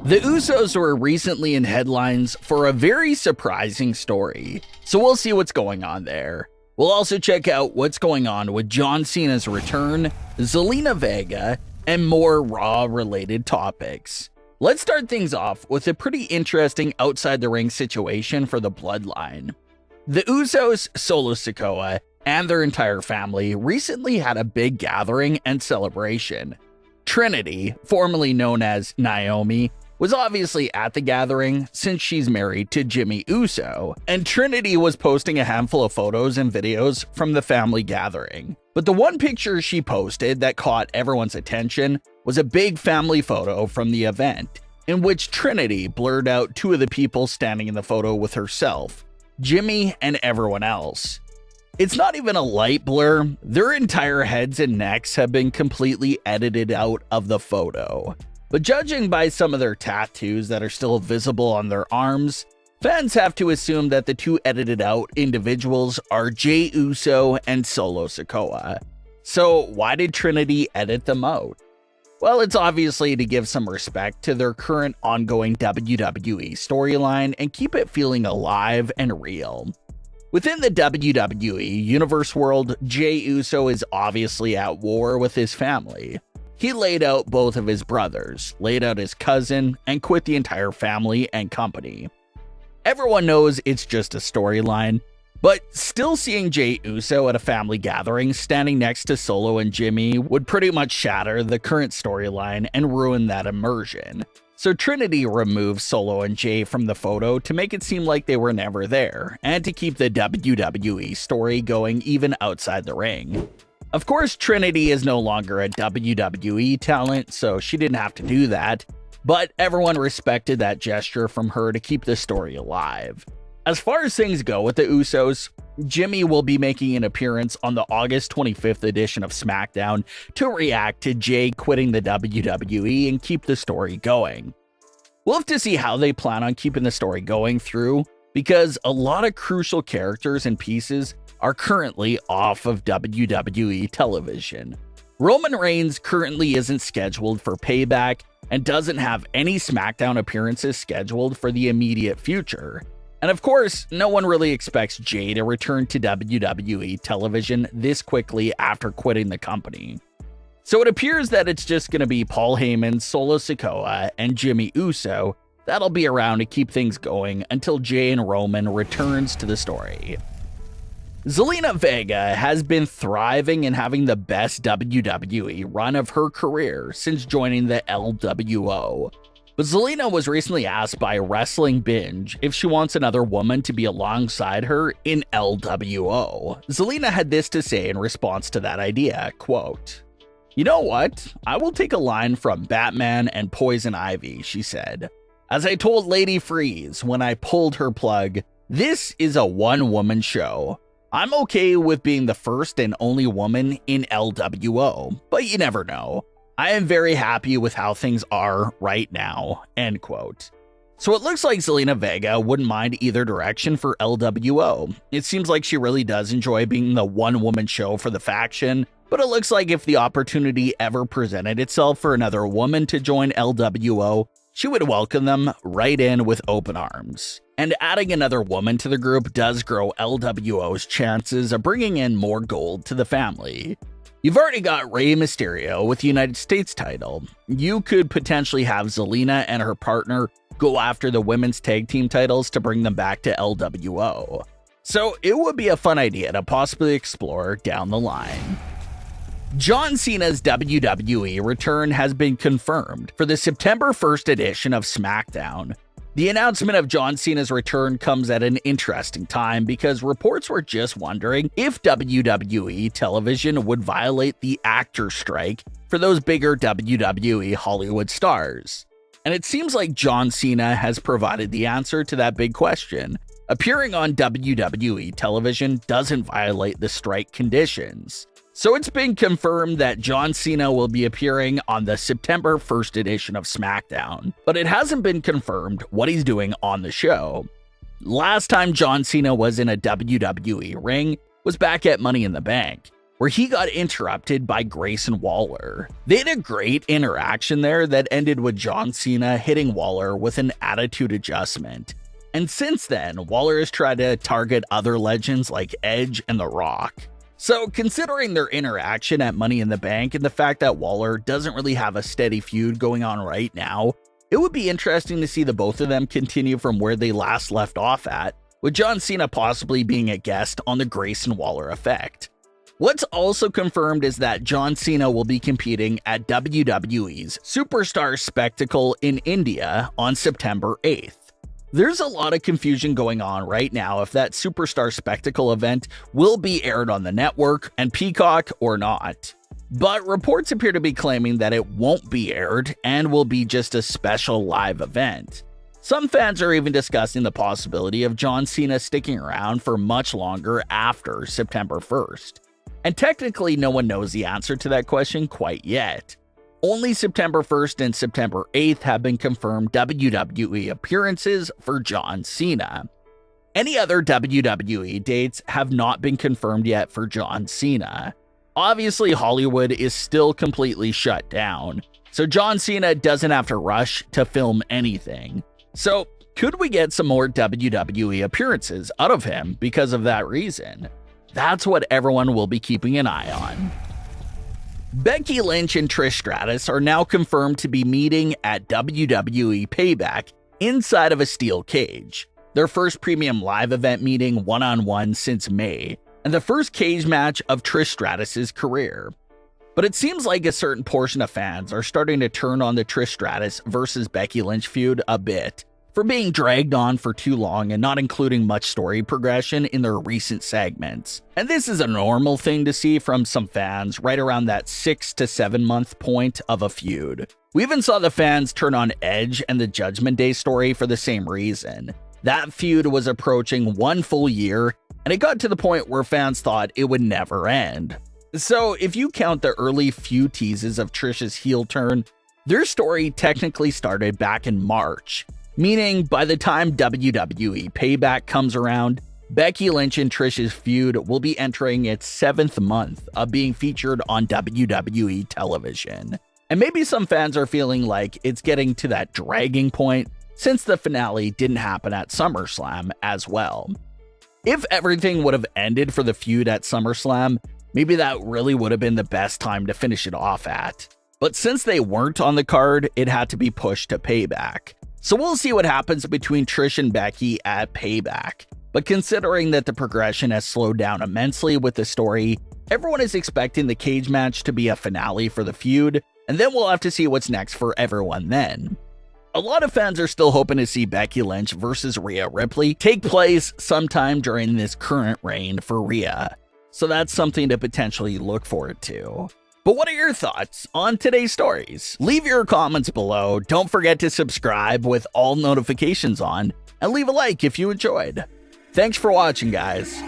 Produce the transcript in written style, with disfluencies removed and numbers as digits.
The Usos were recently in headlines for a very surprising story, so we'll see what's going on there. We'll also check out what's going on with John Cena's return, Zelina Vega, and more Raw-related topics. Let's start things off with a pretty interesting outside-the-ring situation for the Bloodline. The Usos, Solo Sikoa, and their entire family recently had a big gathering and celebration. Trinity, formerly known as Naomi, was obviously at the gathering since she's married to Jimmy Uso, and Trinity was posting a handful of photos and videos from the family gathering. But the one picture she posted that caught everyone's attention was a big family photo from the event, in which Trinity blurred out two of the people standing in the photo with herself, Jimmy and everyone else. It's not even a light blur, their entire heads and necks have been completely edited out of the photo. But judging by some of their tattoos that are still visible on their arms, fans have to assume that the two edited out individuals are Jey Uso and Solo Sikoa. So why did Trinity edit them out? Well, it's obviously to give some respect to their current ongoing WWE storyline and keep it feeling alive and real. Within the WWE Universe world, Jey Uso is obviously at war with his family. He laid out both of his brothers, laid out his cousin, and quit the entire family and company. Everyone knows it's just a storyline, but still seeing Jey Uso at a family gathering standing next to Solo and Jimmy would pretty much shatter the current storyline and ruin that immersion. So Trinity removed Solo and Jey from the photo to make it seem like they were never there, and to keep the WWE story going even outside the ring. Of course, Trinity is no longer a WWE talent, so she didn't have to do that, but everyone respected that gesture from her to keep the story alive. As far as things go with the Usos, Jimmy will be making an appearance on the August 25th edition of SmackDown to react to Jey quitting the WWE and keep the story going. We'll have to see how they plan on keeping the story going through, because a lot of crucial characters and pieces are currently off of WWE television. Roman Reigns currently isn't scheduled for Payback and doesn't have any SmackDown appearances scheduled for the immediate future. And of course, no one really expects Jey to return to WWE television this quickly after quitting the company. So it appears that it's just going to be Paul Heyman, Solo Sikoa, and Jimmy Uso that'll be around to keep things going until Jey and Roman returns to the story. Zelina Vega has been thriving and having the best WWE run of her career since joining the LWO. But Zelina was recently asked by Wrestling Binge if she wants another woman to be alongside her in LWO. Zelina had this to say in response to that idea, quote, "You know what? I will take a line from Batman and Poison Ivy," she said. "As I told Lady Freeze when I pulled her plug, this is a one-woman show. I'm okay with being the first and only woman in LWO, but you never know. I am very happy with how things are right now," end quote. So it looks like Zelina Vega wouldn't mind either direction for LWO. It seems like she really does enjoy being the one-woman show for the faction, but it looks like if the opportunity ever presented itself for another woman to join LWO, she would welcome them right in with open arms. And adding another woman to the group does grow LWO's chances of bringing in more gold to the family. You've already got Rey Mysterio with the United States title. You could potentially have Zelina and her partner go after the women's tag team titles to bring them back to LWO. So it would be a fun idea to possibly explore down the line. John Cena's WWE return has been confirmed for the September 1st edition of SmackDown. The announcement of John Cena's return comes at an interesting time because reports were just wondering if WWE television would violate the actor strike for those bigger WWE Hollywood stars. And it seems like John Cena has provided the answer to that big question. Appearing on WWE television doesn't violate the strike conditions. So it's been confirmed that John Cena will be appearing on the September 1st edition of SmackDown, but it hasn't been confirmed what he's doing on the show. Last time John Cena was in a WWE ring was back at Money in the Bank, where he got interrupted by Grayson Waller. They had a great interaction there that ended with John Cena hitting Waller with an attitude adjustment. And since then, Waller has tried to target other legends like Edge and The Rock. So considering their interaction at Money in the Bank and the fact that Waller doesn't really have a steady feud going on right now, it would be interesting to see the both of them continue from where they last left off at, with John Cena possibly being a guest on the Grayson Waller effect. What's also confirmed is that John Cena will be competing at WWE's Superstar Spectacle in India on September 8th. There's a lot of confusion going on right now if that Superstar Spectacle event will be aired on the network and Peacock or not. But reports appear to be claiming that it won't be aired and will be just a special live event. Some fans are even discussing the possibility of John Cena sticking around for much longer after September 1st. And technically, no one knows the answer to that question quite yet. Only September 1st and September 8th have been confirmed WWE appearances for John Cena. Any other WWE dates have not been confirmed yet for John Cena. Obviously, Hollywood is still completely shut down, so John Cena doesn't have to rush to film anything. So, could we get some more WWE appearances out of him because of that reason? That's what everyone will be keeping an eye on. Becky Lynch and Trish Stratus are now confirmed to be meeting at WWE Payback inside of a steel cage. Their first premium live event meeting one-on-one since May, and the first cage match of Trish Stratus's career. But it seems like a certain portion of fans are starting to turn on the Trish Stratus versus Becky Lynch feud a bit, for being dragged on for too long and not including much story progression in their recent segments. And this is a normal thing to see from some fans right around that 6 to 7 month point of a feud. We even saw the fans turn on Edge and the Judgment Day story for the same reason. That feud was approaching 1 full year, and it got to the point where fans thought it would never end. So if you count the early few teases of Trish's heel turn, their story technically started back in March, meaning by the time WWE Payback comes around, Becky Lynch and Trish's feud will be entering its 7th month of being featured on WWE television. And maybe some fans are feeling like it's getting to that dragging point since the finale didn't happen at Summerslam as well. If everything would have ended for the feud at Summerslam, maybe that really would have been the best time to finish it off at. But since they weren't on the card, it had to be pushed to Payback. So we'll see what happens between Trish and Becky at Payback. But considering that the progression has slowed down immensely with the story, everyone is expecting the cage match to be a finale for the feud, and then we'll have to see what's next for everyone then. A lot of fans are still hoping to see Becky Lynch versus Rhea Ripley take place sometime during this current reign for Rhea, so that's something to potentially look forward to. But what are your thoughts on today's stories? Leave your comments below, don't forget to subscribe with all notifications on, and leave a like if you enjoyed. Thanks for watching, guys.